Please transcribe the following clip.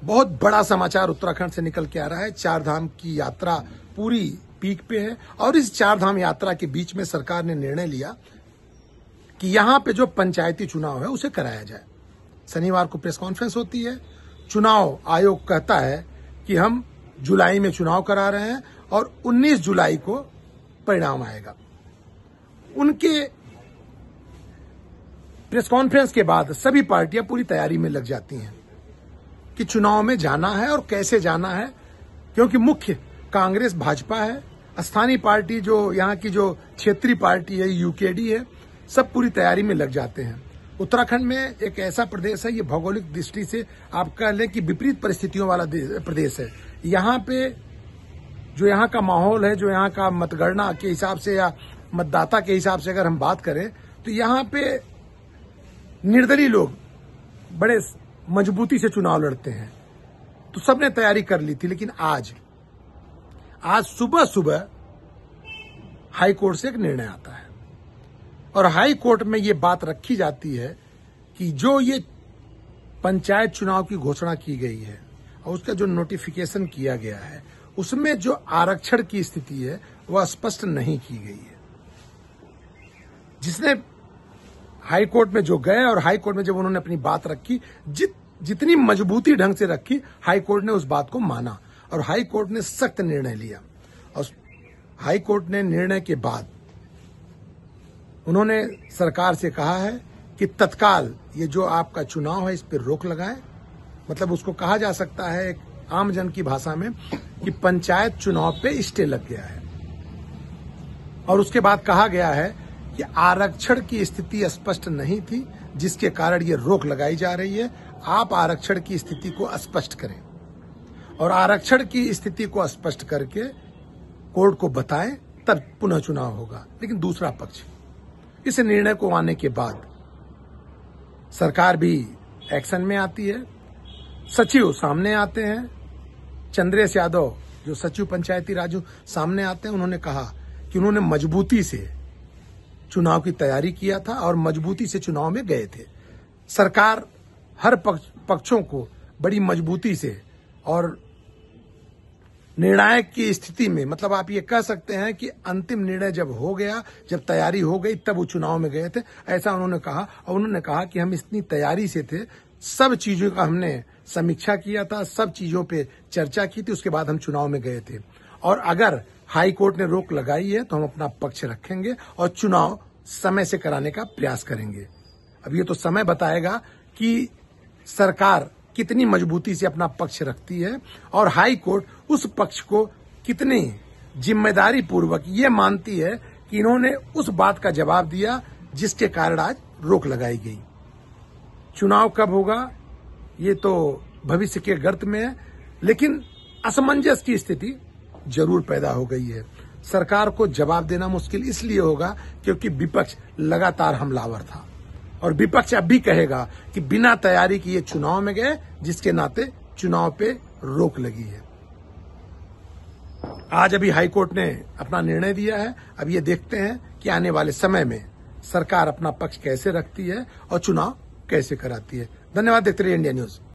बहुत बड़ा समाचार उत्तराखंड से निकल के आ रहा है। चार धाम की यात्रा पूरी पीक पे है और इस चार धाम यात्रा के बीच में सरकार ने निर्णय लिया कि यहां पे जो पंचायती चुनाव है उसे कराया जाए। शनिवार को प्रेस कॉन्फ्रेंस होती है। चुनाव आयोग कहता है कि हम जुलाई में चुनाव करा रहे हैं और 19 जुलाई को परिणाम आएगा। उनके प्रेस कॉन्फ्रेंस के बाद सभी पार्टियां पूरी तैयारी में लग जाती हैं कि चुनाव में जाना है और कैसे जाना है, क्योंकि मुख्य कांग्रेस भाजपा है, स्थानीय पार्टी जो यहाँ की जो क्षेत्रीय पार्टी है यूकेडी है, सब पूरी तैयारी में लग जाते हैं। उत्तराखंड में एक ऐसा प्रदेश है, ये भौगोलिक दृष्टि से आप कह लें कि विपरीत परिस्थितियों वाला प्रदेश है। यहाँ पे जो यहाँ का माहौल है, जो यहाँ का मतगणना के हिसाब से या मतदाता के हिसाब से अगर हम बात करें तो यहाँ पे निर्दलीय लोग बड़े मजबूती से चुनाव लड़ते हैं। तो सबने तैयारी कर ली थी, लेकिन आज सुबह सुबह हाई कोर्ट से एक निर्णय आता है और हाई कोर्ट में ये बात रखी जाती है कि जो ये पंचायत चुनाव की घोषणा की गई है और उसका जो नोटिफिकेशन किया गया है उसमें जो आरक्षण की स्थिति है वह स्पष्ट नहीं की गई है। जिसने हाई कोर्ट में जो गए और हाई कोर्ट में जब उन्होंने अपनी बात रखी, जितनी मजबूती ढंग से रखी, हाई कोर्ट ने उस बात को माना और हाई कोर्ट ने सख्त निर्णय लिया। और हाई कोर्ट ने निर्णय के बाद उन्होंने सरकार से कहा है कि तत्काल ये जो आपका चुनाव है इस पर रोक लगाएं। मतलब उसको कहा जा सकता है एक आम जन की भाषा में कि पंचायत चुनाव पे स्टे लग गया है। और उसके बाद कहा गया है कि आरक्षण की स्थिति स्पष्ट नहीं थी, जिसके कारण ये रोक लगाई जा रही है। आप आरक्षण की स्थिति को स्पष्ट करें और आरक्षण की स्थिति को स्पष्ट करके कोर्ट को बताएं, तब पुनः चुनाव होगा। लेकिन दूसरा पक्ष इस निर्णय को आने के बाद सरकार भी एक्शन में आती है। सचिव सामने आते हैं, चंद्रेश यादव जो सचिव पंचायती राज सामने आते हैं। उन्होंने कहा कि उन्होंने मजबूती से चुनाव की तैयारी किया था और मजबूती से चुनाव में गए थे। सरकार हर पक्षों को बड़ी मजबूती से और निर्णायक की स्थिति में, मतलब आप ये कह सकते हैं कि अंतिम निर्णय जब हो गया, जब तैयारी हो गई, तब वो चुनाव में गए थे, ऐसा उन्होंने कहा। और उन्होंने कहा कि हम इतनी तैयारी से थे, सब चीजों का हमने समीक्षा किया था, सब चीजों पे चर्चा की थी, उसके बाद हम चुनाव में गए थे। और अगर हाई कोर्ट ने रोक लगाई है तो हम अपना पक्ष रखेंगे और चुनाव समय से कराने का प्रयास करेंगे। अब ये तो समय बताएगा कि सरकार कितनी मजबूती से अपना पक्ष रखती है और हाई कोर्ट उस पक्ष को कितनी जिम्मेदारी पूर्वक ये मानती है कि इन्होंने उस बात का जवाब दिया जिसके कारण आज रोक लगाई गई। चुनाव कब होगा ये तो भविष्य के गर्त में है, लेकिन असमंजस की स्थिति जरूर पैदा हो गई है। सरकार को जवाब देना मुश्किल इसलिए होगा क्योंकि विपक्ष लगातार हमलावर था और विपक्ष अब भी कहेगा कि बिना तैयारी किए चुनाव में गए, जिसके नाते चुनाव पे रोक लगी है। आज अभी हाईकोर्ट ने अपना निर्णय दिया है। अब ये देखते हैं कि आने वाले समय में सरकार अपना पक्ष कैसे रखती है और चुनाव कैसे कराती है। धन्यवाद। देखते रहिए इंडिया न्यूज।